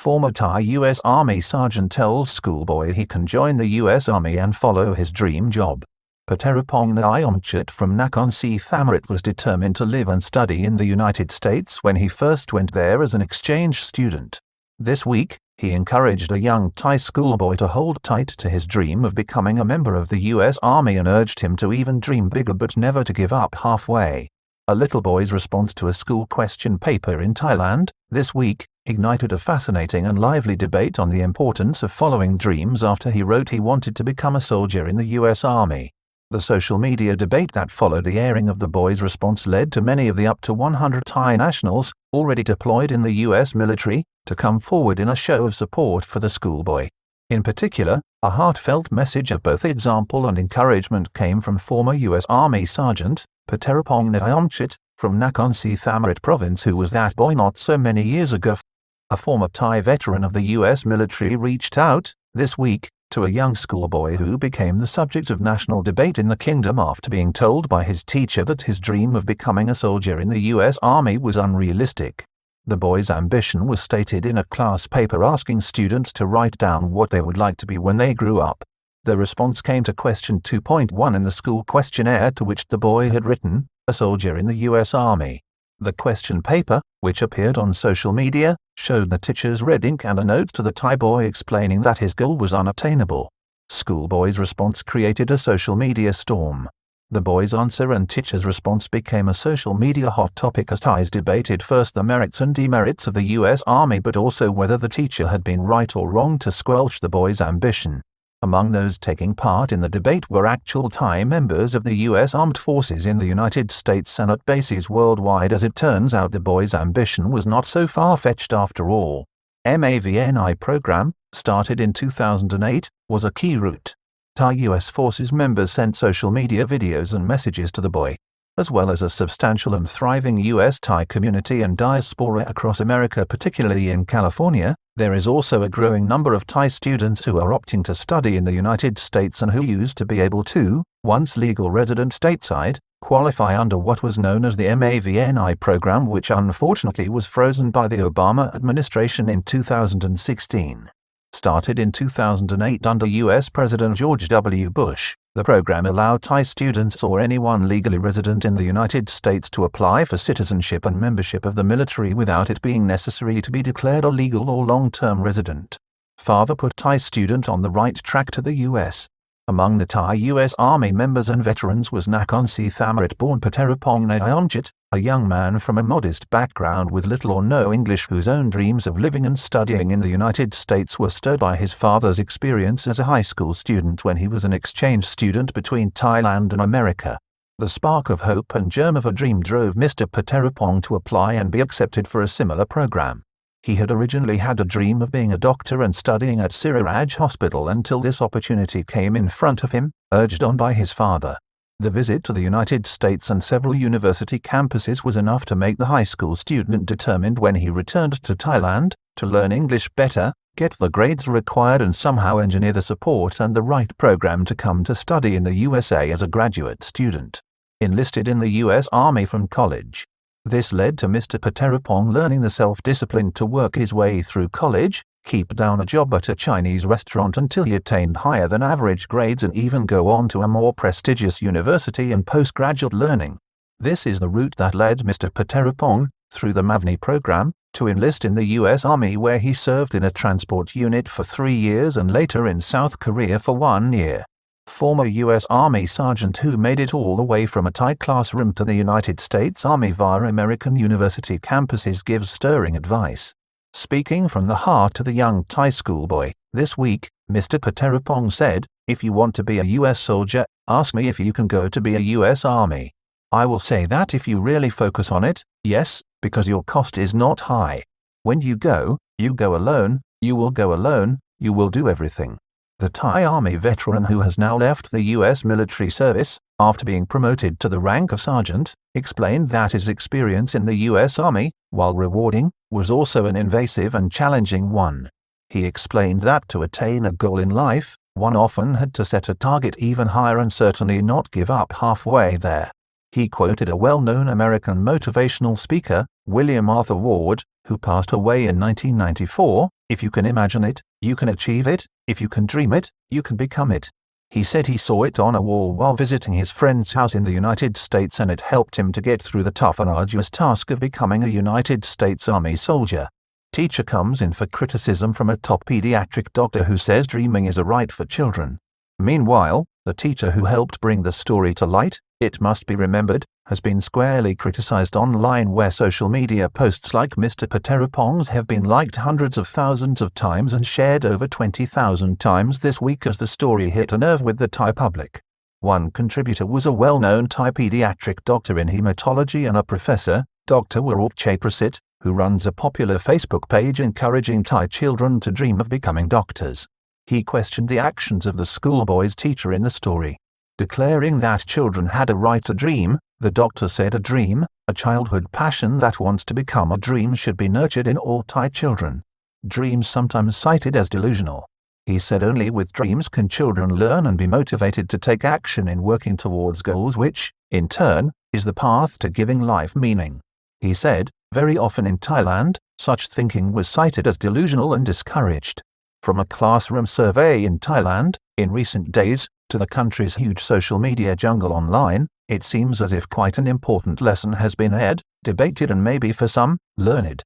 Former Thai U.S. Army sergeant tells schoolboy he can join the U.S. Army and follow his dream job. Pattarapong Niyomchat from Nakhon Si Thammarat was determined to live and study in the United States when he first went there as an exchange student. This week, he encouraged a young Thai schoolboy to hold tight to his dream of becoming a member of the U.S. Army and urged him to even dream bigger but never to give up halfway. A little boy's response to a school question paper in Thailand, this week, ignited a fascinating and lively debate on the importance of following dreams after he wrote he wanted to become a soldier in the U.S. Army. The social media debate that followed the airing of the boy's response led to many of the up to 100 Thai nationals, already deployed in the U.S. military, to come forward in a show of support for the schoolboy. In particular, a heartfelt message of both example and encouragement came from former U.S. Army Sergeant Pattarapong Niyomchat from Nakhon Si Thammarat province, who was that boy not so many years ago. A former Thai veteran of the U.S. military reached out, this week, to a young schoolboy who became the subject of national debate in the kingdom after being told by his teacher that his dream of becoming a soldier in the U.S. Army was unrealistic. The boy's ambition was stated in a class paper asking students to write down what they would like to be when they grew up. The response came to question 2.1 in the school questionnaire, to which the boy had written, "A soldier in the U.S. Army." The question paper, which appeared on social media, showed the teacher's red ink and a note to the Thai boy explaining that his goal was unattainable. Schoolboy's response created a social media storm. The boy's answer and teacher's response became a social media hot topic as Thais debated first the merits and demerits of the U.S. Army, but also whether the teacher had been right or wrong to squelch the boy's ambition. Among those taking part in the debate were actual Thai members of the U.S. Armed Forces in the United States and at bases worldwide. As it turns out, the boy's ambition was not so far-fetched after all. MAVNI program, started in 2008, was a key route. Thai U.S. Forces members sent social media videos and messages to the boy, as well as a substantial and thriving U.S. Thai community and diaspora across America, particularly in California. There is also a growing number of Thai students who are opting to study in the United States and who used to be able to, once legal resident stateside, qualify under what was known as the MAVNI program, which unfortunately was frozen by the Obama administration in 2016. Started in 2008 under U.S. President George W. Bush, the program allowed Thai students or anyone legally resident in the United States to apply for citizenship and membership of the military without it being necessary to be declared a legal or long-term resident. Further put Thai student on the right track to the U.S. Among the Thai U.S. Army members and veterans was Nakhon Si Thammarat-born Pattarapong Niyomchat, a young man from a modest background with little or no English, whose own dreams of living and studying in the United States were stirred by his father's experience as a high school student when he was an exchange student between Thailand and America. The spark of hope and germ of a dream drove Mr. Pattarapong to apply and be accepted for a similar program. He had originally had a dream of being a doctor and studying at Siriraj Hospital until this opportunity came in front of him, urged on by his father. The visit to the United States and several university campuses was enough to make the high school student determined, when he returned to Thailand, to learn English better, get the grades required and somehow engineer the support and the right program to come to study in the USA as a graduate student. Enlisted in the U.S. Army from college. This led to Mr. Pattarapong learning the self-discipline to work his way through college, keep down a job at a Chinese restaurant until he attained higher than average grades, and even go on to a more prestigious university and postgraduate learning. This is the route that led Mr. Pattarapong, through the MAVNI program, to enlist in the U.S. Army, where he served in a transport unit for 3 years and later in South Korea for 1 year. Former U.S. Army sergeant who made it all the way from a Thai classroom to the United States Army via American university campuses gives stirring advice. Speaking from the heart to the young Thai schoolboy, this week, Mr. Pattarapong said, "If you want to be a U.S. soldier, ask me if you can go to be a U.S. Army. I will say that if you really focus on it, yes, because your cost is not high. When you go alone, you will go alone, you will do everything." The Thai Army veteran, who has now left the U.S. military service, after being promoted to the rank of sergeant, explained that his experience in the U.S. Army, while rewarding, was also an invasive and challenging one. He explained that to attain a goal in life, one often had to set a target even higher and certainly not give up halfway there. He quoted a well-known American motivational speaker, William Arthur Ward, who passed away in 1994, If you can imagine it, you can achieve it. If you can dream it, you can become it. He said he saw it on a wall while visiting his friend's house in the United States, and it helped him to get through the tough and arduous task of becoming a United States Army soldier. Teacher comes in for criticism from a top pediatric doctor who says dreaming is a right for children. Meanwhile, the teacher who helped bring the story to light, it must be remembered, has been squarely criticized online, where social media posts like Mr. Pattarapong's have been liked hundreds of thousands of times and shared over 20,000 times this week as the story hit a nerve with the Thai public. One contributor was a well-known Thai pediatric doctor in hematology and a professor, Dr. Warupchai Prasit, who runs a popular Facebook page encouraging Thai children to dream of becoming doctors. He questioned the actions of the schoolboy's teacher in the story. Declaring that children had a right to dream, the doctor said a dream, a childhood passion that wants to become a dream, should be nurtured in all Thai children. Dreams sometimes cited as delusional. He said only with dreams can children learn and be motivated to take action in working towards goals, which, in turn, is the path to giving life meaning. He said, very often in Thailand, such thinking was cited as delusional and discouraged. From a classroom survey in Thailand, in recent days, to the country's huge social media jungle online, it seems as if quite an important lesson has been aired, debated and maybe for some, learned.